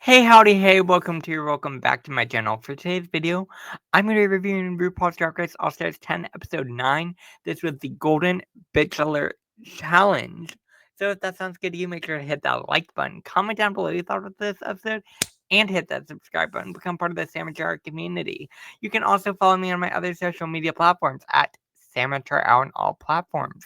Hey, howdy, hey, welcome back to my channel. For today's video, I'm going to be reviewing RuPaul's Drag Race All Stars 10, Episode 9. This was the Golden Bachelor Challenge. So if that sounds good to you, make sure to hit that like button, comment down below what you thought of this episode, and hit that subscribe button. Become part of the Samatar community. You can also follow me on my other social media platforms at Samatar on all platforms.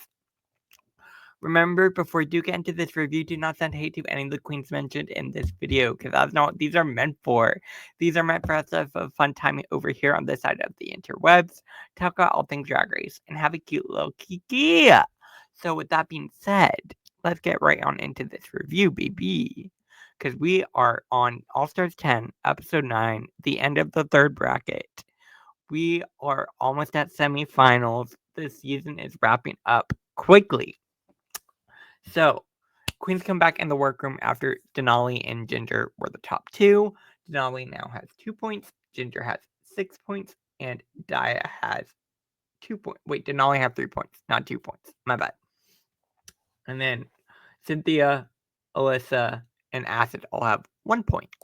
Remember, before you do get into this review, do not send hate to any of the queens mentioned in this video, because that's not what these are meant for. These are meant for us to have a fun time over here on this side of the interwebs, talk about all things Drag Race, and have a cute little kiki. So with that being said, let's get right on into this review, baby. Because we are on All Stars 10, Episode 9, the end of the third bracket. We are almost at semifinals. This season is wrapping up quickly. So, queens come back in the workroom after Denali and Ginger were the top two. Denali now has 2 points, Ginger has 6 points, and Daya has 2 points. Wait, Denali have 3 points, not 2 points. My bad. And then Cynthia, Alyssa, and Acid all have 1 point.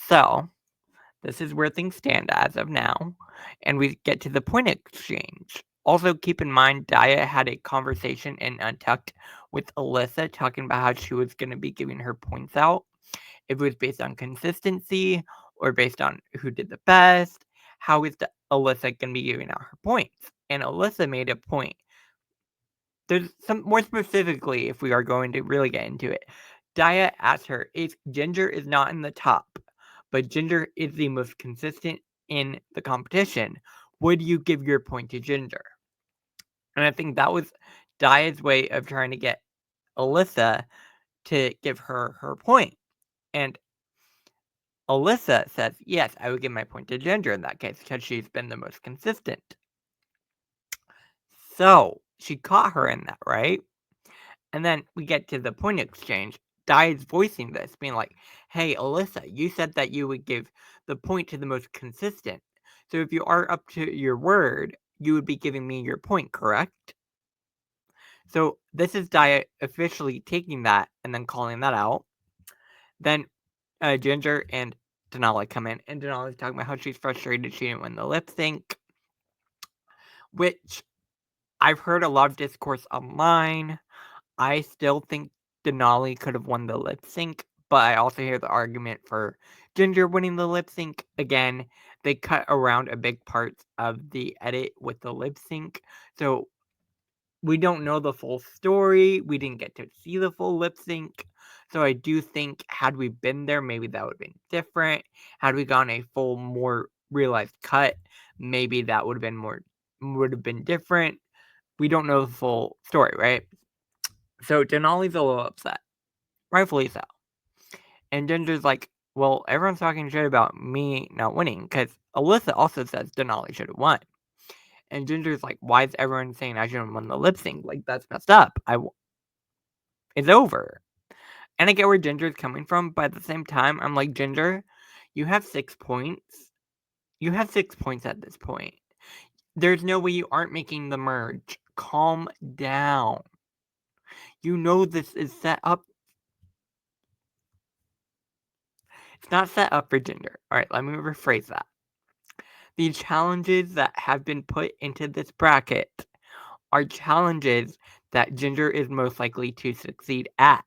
So, this is where things stand as of now, and we get to the point exchange. Also, keep in mind, Daya had a conversation in Untucked with Alyssa talking about how she was going to be giving her points out. If it was based on consistency or based on who did the best, how is Alyssa going to be giving out her points? And Alyssa made a point. There's some more specifically, if we are going to really get into it. Daya asked her if Ginger is not in the top, but Ginger is the most consistent in the competition, would you give your point to Ginger? And I think that was Daya's way of trying to get Alyssa to give her her point. And Alyssa says, yes, I would give my point to Ginger in that case because she's been the most consistent. So she caught her in that, right? And then we get to the point exchange. Daya's voicing this, being like, hey, Alyssa, you said that you would give the point to the most consistent. So if you are up to your word, you would be giving me your point, correct? So this is Daya officially taking that and then calling that out. Then Ginger and Denali come in, and Denali's talking about how she's frustrated she didn't win the lip sync, which I've heard a lot of discourse online. I still think Denali could have won the lip sync, but I also hear the argument for Ginger winning the lip sync. Again, they cut around a big part of the edit with the lip sync, so we don't know the full story. We didn't get to see the full lip sync. So I do think had we been there, maybe that would have been different. Had we gotten a full, more realized cut, maybe that would have been different. We don't know the full story, right? So Denali's a little upset. Rightfully so. And Ginger's like, well, everyone's talking shit about me not winning, because Alyssa also says Denali should have won. And Ginger's like, why is everyone saying I shouldn't have won the lip sync? Like, that's messed up. It's over. And I get where Ginger's coming from, but at the same time, I'm like, Ginger, you have 6 points. You have 6 points at this point. There's no way you aren't making the merge. Calm down. You know this is set up. It's not set up for Ginger. Alright, let me rephrase that. The challenges that have been put into this bracket are challenges that Ginger is most likely to succeed at,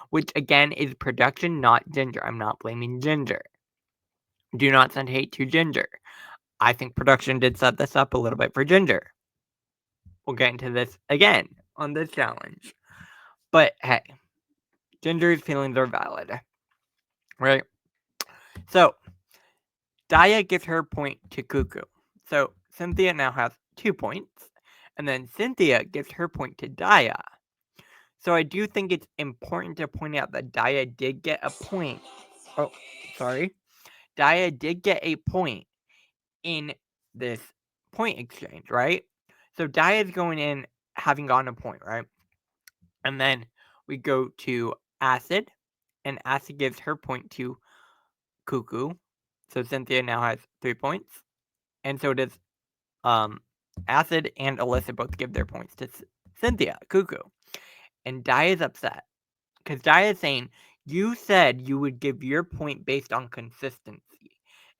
which again is production, not Ginger. I'm not blaming Ginger. Do not send hate to Ginger. I think production did set this up a little bit for Ginger. We'll get into this again on this challenge. But hey, Ginger's feelings are valid. Right? So, Daya gives her point to Cuckoo. So, Cynthia now has 2 points. And then Cynthia gives her point to Daya. So I do think it's important to point out that Daya did get a point. Oh, sorry. Daya did get a point in this point exchange, right? So Daya's going in having gotten a point, right? And then we go to Acid, and Acid gives her point to Cuckoo. So Cynthia now has 3 points. And so does Acid and Alyssa both give their points to Cynthia, Cuckoo. And Daya's upset. Because Daya is saying, You said you would give your point based on consistency,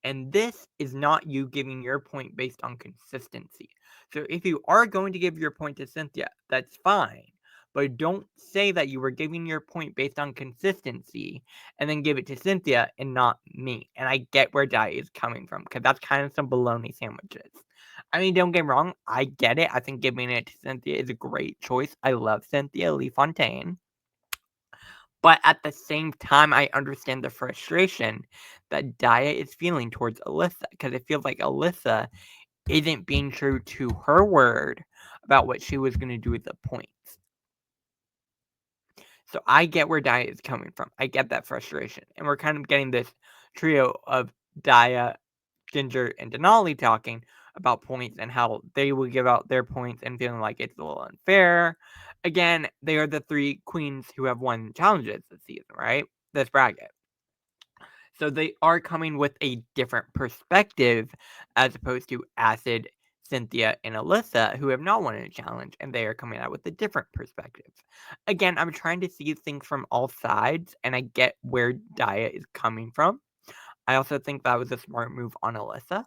and this is not you giving your point based on consistency. So if you are going to give your point to Cynthia, that's fine. But don't say that you were giving your point based on consistency and then give it to Cynthia and not me. And I get where Di is coming from because that's kind of some bologna sandwiches. I mean, don't get me wrong, I get it. I think giving it to Cynthia is a great choice. I love Cynthia Lee Fontaine. But at the same time, I understand the frustration that Daya is feeling towards Alyssa because it feels like Alyssa isn't being true to her word about what she was going to do with the points. So I get where Daya is coming from. I get that frustration. And we're kind of getting this trio of Daya, Ginger, and Denali talking about points and how they will give out their points and feeling like it's a little unfair. Again, they are the three queens who have won challenges this season, right? This bracket. So they are coming with a different perspective as opposed to Acid, Cynthia, and Alyssa, who have not won a challenge, and they are coming out with a different perspective. Again, I'm trying to see things from all sides, and I get where Daya is coming from. I also think that was a smart move on Alyssa,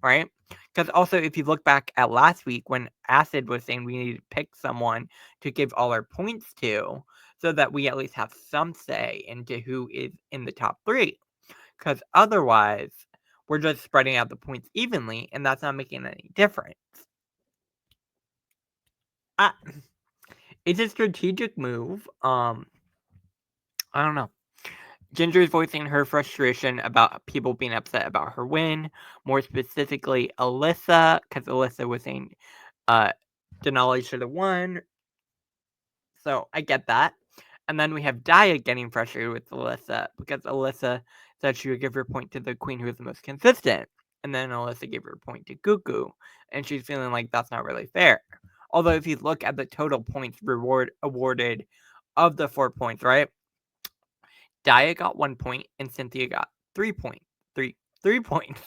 right? Because also, if you look back at last week when Acid was saying we need to pick someone to give all our points to, so that we at least have some say into who is in the top three. Because otherwise, we're just spreading out the points evenly, and that's not making any difference. Uh, it's a strategic move. I don't know. Ginger is voicing her frustration about people being upset about her win. More specifically, Alyssa, because Alyssa was saying Denali should have won. So I get that. And then we have Daya getting frustrated with Alyssa because Alyssa said she would give her point to the queen who was the most consistent. And then Alyssa gave her point to Gugu. And she's feeling like that's not really fair. Although if you look at the total points awarded of the 4 points, right? Daya got 1 point and Cynthia got 3 points. 3 points.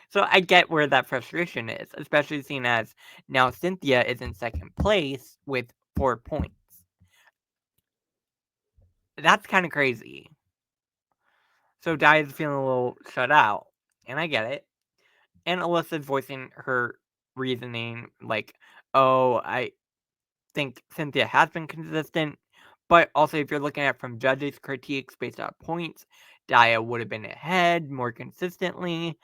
So I get where that frustration is, especially seeing as now Cynthia is in second place with 4 points. That's kind of crazy. So Daya's feeling a little shut out, and I get it. And Alyssa's voicing her reasoning, like, oh, I think Cynthia has been consistent, but also if you're looking at it from judges' critiques based on points, Daya would have been ahead more consistently.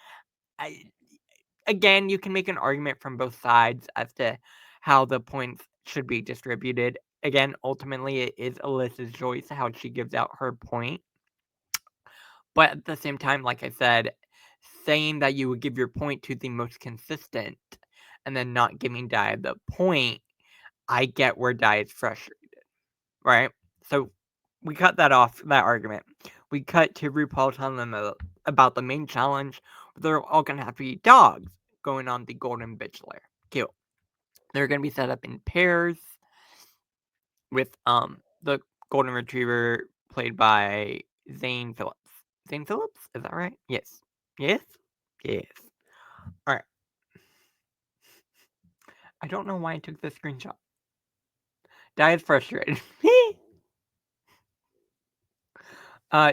Again, you can make an argument from both sides as to how the points should be distributed. Again, ultimately, it is Alyssa's choice how she gives out her point. But at the same time, like I said, saying that you would give your point to the most consistent and then not giving Dai the point, I get where Dai is frustrated, right? So we cut that off, that argument. We cut to RuPaul telling them about the main challenge. They're all going to have to be dogs going on the Golden Bachelor. Cute. They're going to be set up in pairs with the Golden Retriever played by Zane Phillips. Zane Phillips? Is that right? Yes. Yes? Yes. Alright. I don't know why I took this screenshot. Di is frustrated.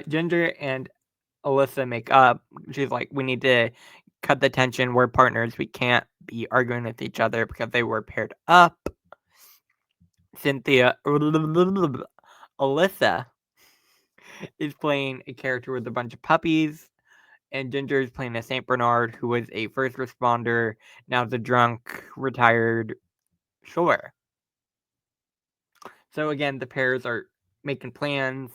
Ginger and Alyssa make up. She's like, we need to cut the tension. We're partners. We can't be arguing with each other because they were paired up. Cynthia, Alyssa is playing a character with a bunch of puppies, and Ginger is playing a Saint Bernard who was a first responder, now the drunk, retired shore. So again, the pairs are making plans.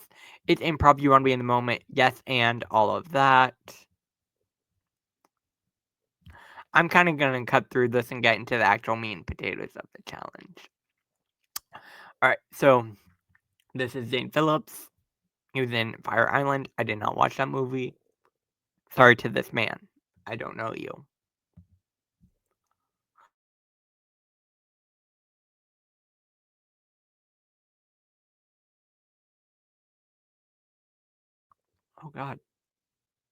It's improv, you want to be in the moment, yes, and all of that. I'm kind of going to cut through this and get into the actual meat and potatoes of the challenge. Alright, so this is Zane Phillips. He was in Fire Island. I did not watch that movie. Sorry to this man. I don't know you. Oh god.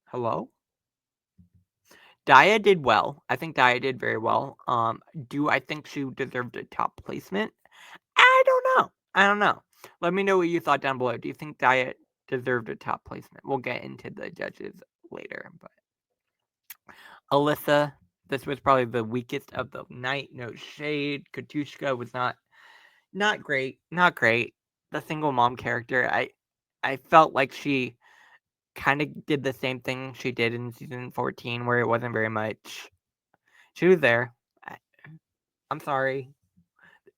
Hello? Daya did well. I think Daya did very well. Do I think she deserved a top placement? I don't know. Let me know what you thought down below. Do you think Daya deserved a top placement. We'll get into the judges later, but Alyssa, this was probably the weakest of the night. No shade. Katushka was not great. Not great. The single mom character, I felt like she kind of did the same thing she did in season 14, where it wasn't very much. She was there. I'm sorry.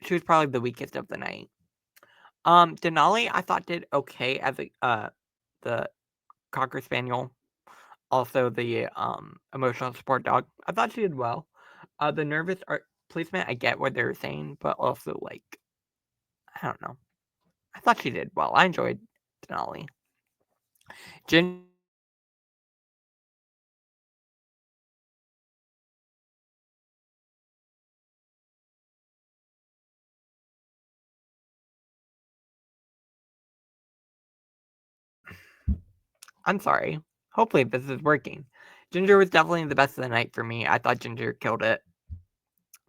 She was probably the weakest of the night. Denali, I thought did okay as the Cocker Spaniel, also the emotional support dog. I thought she did well. The nervous art placement, I get what they were saying, but also like I don't know. I thought she did well. I enjoyed Denali. Ginger I'm sorry. Hopefully this is working. Ginger was definitely the best of the night for me. I thought Ginger killed it.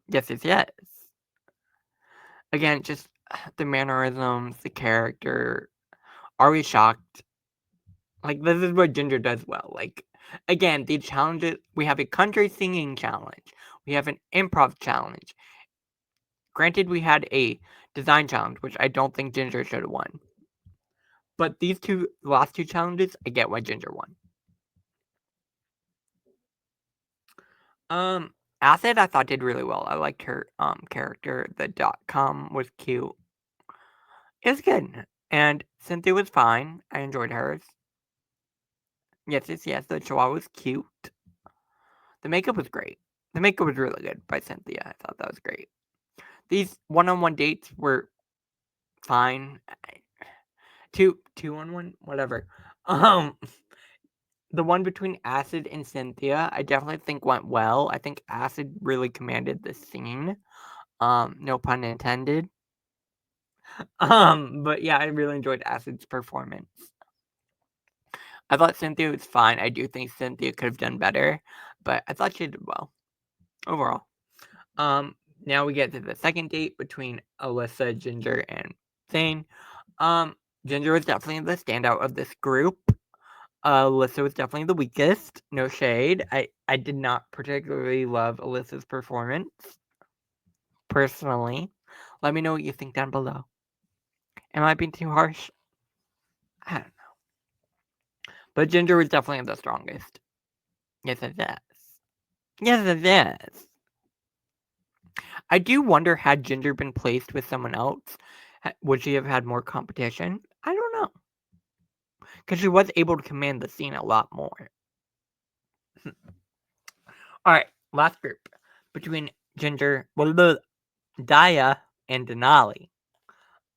Yes, yes, yes. Again, just the mannerisms, the character. Are we shocked? Like, this is what Ginger does well. Like, again, the challenges, we have a country singing challenge. We have an improv challenge. Granted, we had a design challenge, which I don't think Ginger should have won. But these last two challenges, I get why Ginger won. Acid, I thought did really well. I liked her character. The .com was cute. It was good. And Cynthia was fine. I enjoyed hers. Yes, yes, yes. The Chihuahua was cute. The makeup was great. The makeup was really good by Cynthia. I thought that was great. These one-on-one dates were fine. Two-on-one, whatever. The one between Acid and Cynthia, I definitely think went well. I think Acid really commanded the scene. No pun intended. But yeah, I really enjoyed Acid's performance. I thought Cynthia was fine. I do think Cynthia could have done better, but I thought she did well overall. Now we get to the second date between Alyssa, Ginger, and Zane. Ginger was definitely the standout of this group. Alyssa was definitely the weakest. No shade. I did not particularly love Alyssa's performance. Personally. Let me know what you think down below. Am I being too harsh? I don't know. But Ginger was definitely the strongest. Yes, it is. Yes, it is. I do wonder, had Ginger been placed with someone else, would she have had more competition? I don't know. Because she was able to command the scene a lot more. Alright, last group. Between Ginger, Daya, and Denali.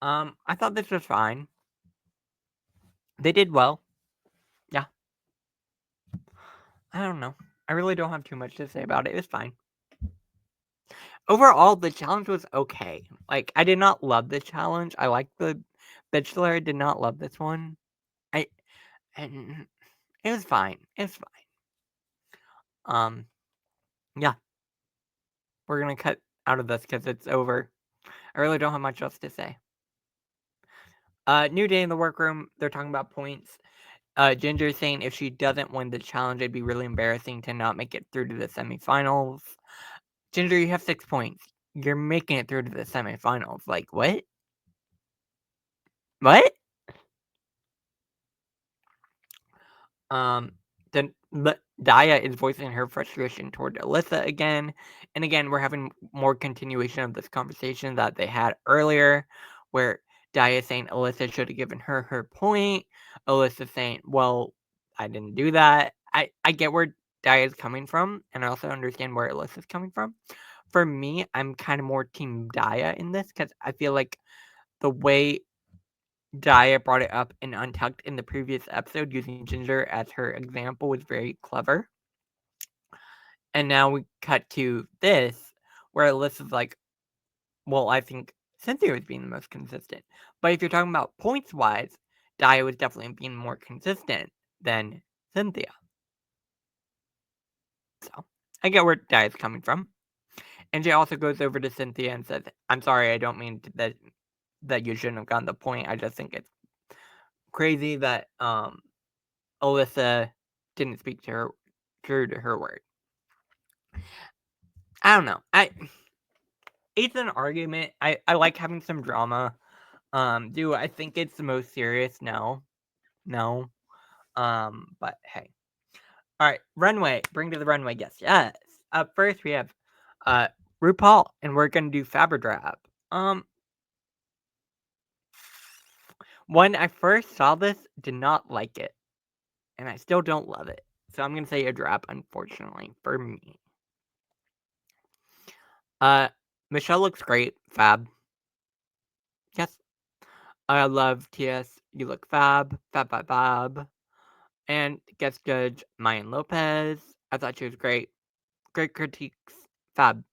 I thought this was fine. They did well. Yeah. I don't know. I really don't have too much to say about it. It was fine. Overall, the challenge was okay. Like, I did not love the challenge. I liked the Bachelor. I did not love this one. And it was fine. It was fine. Yeah. We're gonna cut out of this because it's over. I really don't have much else to say. New day in the workroom. They're talking about points. Ginger is saying if she doesn't win the challenge, it'd be really embarrassing to not make it through to the semifinals. Ginger, you have 6 points. You're making it through to the semifinals. Like, what? What? Then Daya is voicing her frustration toward Alyssa again. And again, we're having more continuation of this conversation that they had earlier, where Daya is saying Alyssa should have given her point. Alyssa saying, well, I didn't do that. I get where Daya is coming from, and I also understand where Alyssa's coming from. For me, I'm kind of more team Daya in this, because I feel like the way Daya brought it up in Untucked in the previous episode, using Ginger as her example, was very clever. And now we cut to this, where Alyssa's like, well, I think Cynthia was being the most consistent. But if you're talking about points wise, Daya was definitely being more consistent than Cynthia. So I get where Daya's coming from. And she also goes over to Cynthia and says, I'm sorry, I don't mean that you shouldn't have gotten the point. I just think it's crazy that Alyssa didn't speak to her true to her word. I don't know. It's an argument. I like having some drama. Do I think it's the most serious? No. No. But hey. Alright, runway. Bring to the runway, yes. Up first we have RuPaul, and we're gonna do Fabridrap. When I first saw this, did not like it. And I still don't love it. So I'm gonna say a drop, unfortunately, for me. Michelle looks great. Fab. Yes. I love TS. You look fab. Fab. And guest judge, Mayan Lopez. I thought she was great. Great critiques. Fab.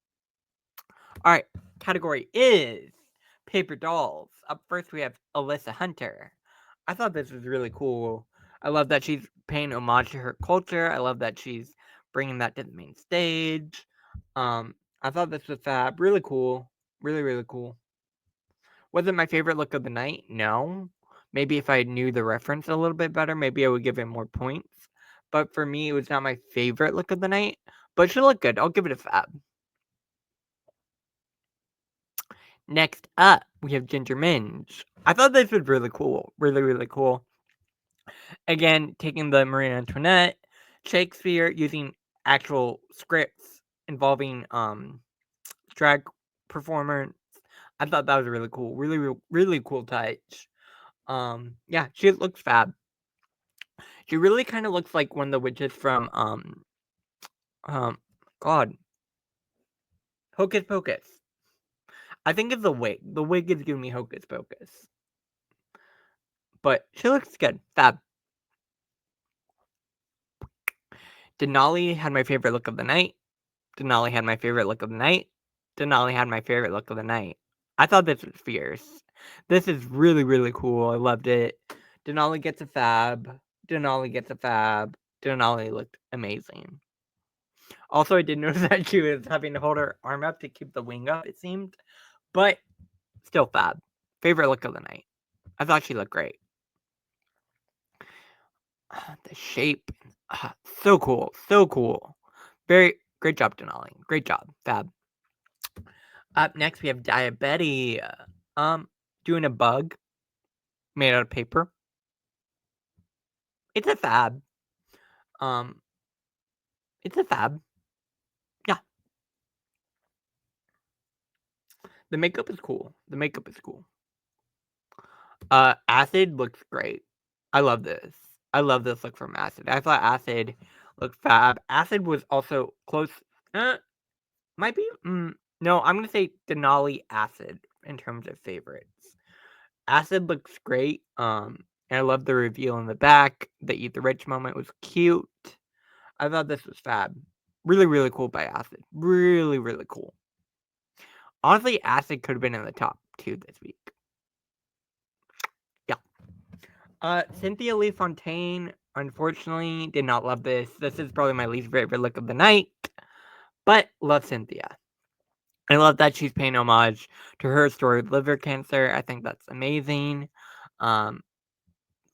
Alright, category is Paper Dolls. Up first, we have Alyssa Hunter. I thought this was really cool. I love that she's paying homage to her culture. I love that she's bringing that to the main stage. I thought this was fab. Really cool. Really cool. Was it my favorite look of the night? No. Maybe if I knew the reference a little bit better, maybe I would give it more points. But for me, it was not my favorite look of the night. But she looked good. I'll give it a fab. Next up, we have Ginger Minge. I thought this was really cool. Really cool. Again, taking the Marie Antoinette, Shakespeare, using actual scripts involving drag performance. I thought that was really cool. Really cool touch. Yeah, she looks fab. She really kind of looks like one of the witches from God, Hocus Pocus. I think it's the wig. The wig is giving me Hocus Pocus. But she looks good. Fab. Denali had my favorite look of the night. Denali had my favorite look of the night. Denali had my favorite look of the night. I thought this was fierce. This is really cool. I loved it. Denali gets a fab. Denali gets a fab. Denali looked amazing. Also, I did notice that she was having to hold her arm up to keep the wing up, it seemed. But still fab. Favorite look of the night. I thought she looked great. The shape. So cool. Very great job, Denali. Great job. Fab. Up next, we have Diabetes. Doing a bug made out of paper. It's a fab. It's a fab. Yeah. The makeup is cool. Acid looks great. I love this. I love this look from Acid. I thought Acid looked fab. Acid was also close. Might be. No, I'm gonna say Denali Acid in terms of favorites. Acid looks great. And I love the reveal in the back. The Eat the Rich moment was cute. I thought this was fab. Really cool by Acid. Really cool. Honestly, Acid could have been in the top 2 this week. Yeah. Cynthia Lee Fontaine, unfortunately, did not love this. This is probably my least favorite look of the night. But love Cynthia. I love that she's paying homage to her story of liver cancer. I think that's amazing.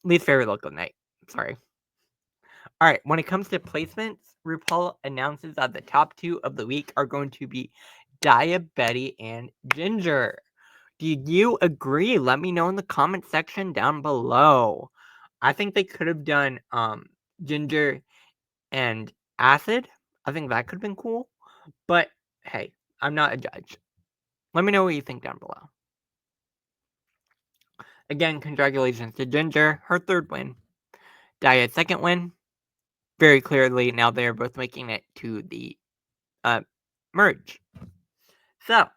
Least favorite look of the night. Sorry. Alright, when it comes to placements, RuPaul announces that the top 2 of the week are going to be Diabetes and Ginger. Do you agree? Let me know in the comment section down below. I think they could have done Ginger and Acid. I think that could have been cool. But hey, I'm not a judge. Let me know what you think down below. Again, congratulations to Ginger, her 3rd win. Dia's 2nd win. Very clearly, now they are both making it to the merge. So,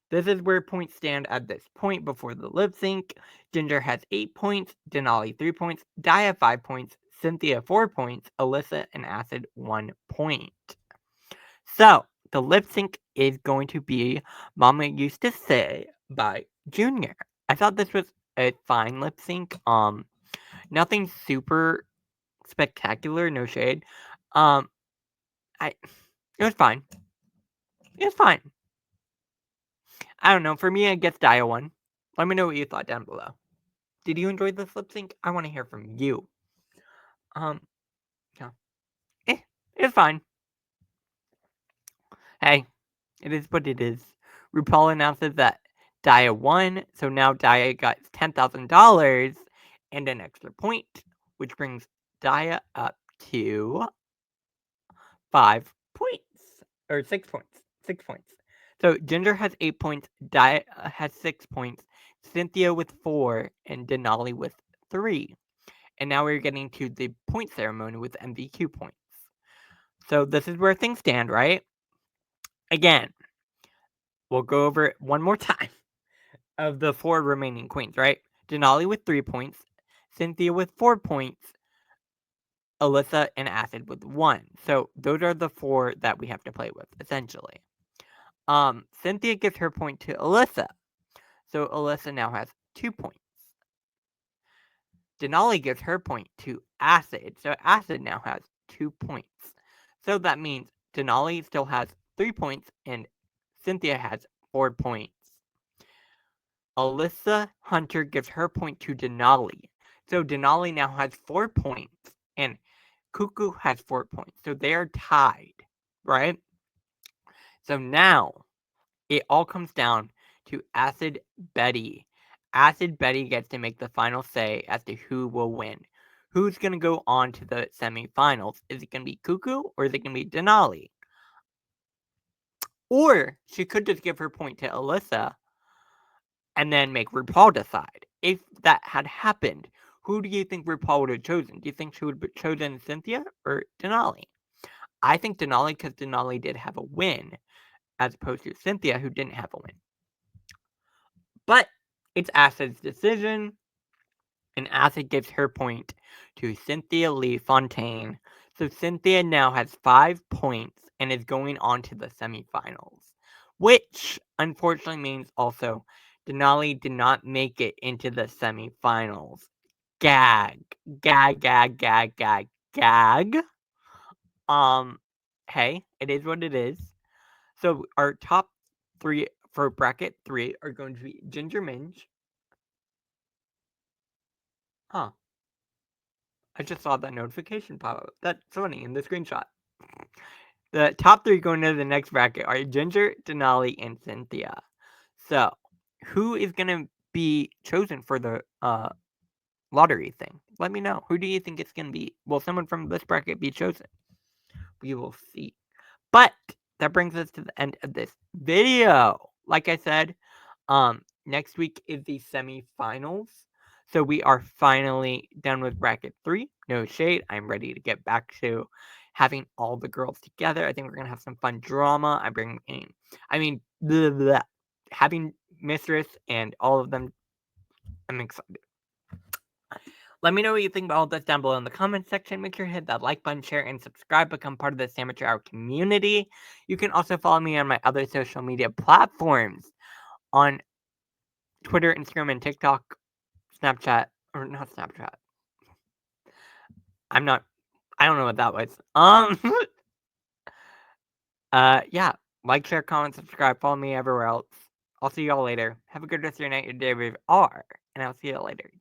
this is where points stand at this point before the lip sync. Ginger has 8 points, Denali 3 points, Dia 5 points, Cynthia 4 points, Alyssa and Acid 1 point. So, the lip sync is going to be Mama Used to Say by Junior. I thought this was a fine lip sync. Nothing super spectacular, no shade. It was fine. I don't know. For me, I guess Dia won. Let me know what you thought down below. Did you enjoy this lip sync? I want to hear from you. Yeah. It's fine. Hey, it is what it is. RuPaul announces that Daya won, so now Daya got $10,000 and an extra point, which brings Daya up to 5 points. Or 6 points. 6 points. So Ginger has 8 points, Daya has 6 points, Cynthia with 4, and Denali with 3. And now we're getting to the point ceremony with MVQ points. So this is where things stand, right? Again, we'll go over it one more time. Of the 4 remaining queens, right? Denali with 3 points, Cynthia with 4 points, Alyssa and Acid with 1. So those are the 4 that we have to play with, essentially. Cynthia gives her point to Alyssa. So Alyssa now has 2 points. Denali gives her point to Acid. So Acid now has 2 points. So that means Denali still has 3 points and Cynthia has 4 points. Alyssa Hunter gives her point to Denali. So Denali now has 4 points and Cuckoo has 4 points. So they are tied, right? So now it all comes down to Acid Betty. Acid Betty gets to make the final say as to who will win. Who's going to go on to the semifinals? Is it going to be Cuckoo or is it going to be Denali? Or she could just give her point to Alyssa and then make RuPaul decide. If that had happened, who do you think RuPaul would have chosen? Do you think she would have chosen Cynthia or Denali? I think Denali because Denali did have a win, as opposed to Cynthia who didn't have a win. But it's Acid's decision, and Acid gives her point to Cynthia Lee Fontaine. So Cynthia now has 5 points and is going on to the semifinals, which unfortunately means also Denali did not make it into the semifinals. Gag. Gag, gag, gag, gag, gag. Hey, it is what it is. So our top 3 for bracket 3 are going to be Ginger Minge. Huh. I just saw that notification pop up. That's funny in the screenshot. The top 3 going into the next bracket are Ginger, Denali, and Cynthia. So, who is going to be chosen for the lottery thing? Let me know. Who do you think it's going to be? Will someone from this bracket be chosen? We will see. But that brings us to the end of this video. Like I said, next week is the semifinals. So we are finally done with bracket 3. No shade. I'm ready to get back to having all the girls together. I think we're gonna have some fun drama. Blah, blah, having Mistress and all of them. I'm excited. Let me know what you think about all this down below in the comments section. Make sure to hit that like button, share, and subscribe. Become part of the Amateur Hour community. You can also follow me on my other social media platforms on Twitter, Instagram, and TikTok, Snapchat, or not Snapchat. I don't know what that was. Yeah. Like, share, comment, subscribe, follow me everywhere else. I'll see y'all later. Have a good rest of your night, your day, wherever you are, and I'll see you later.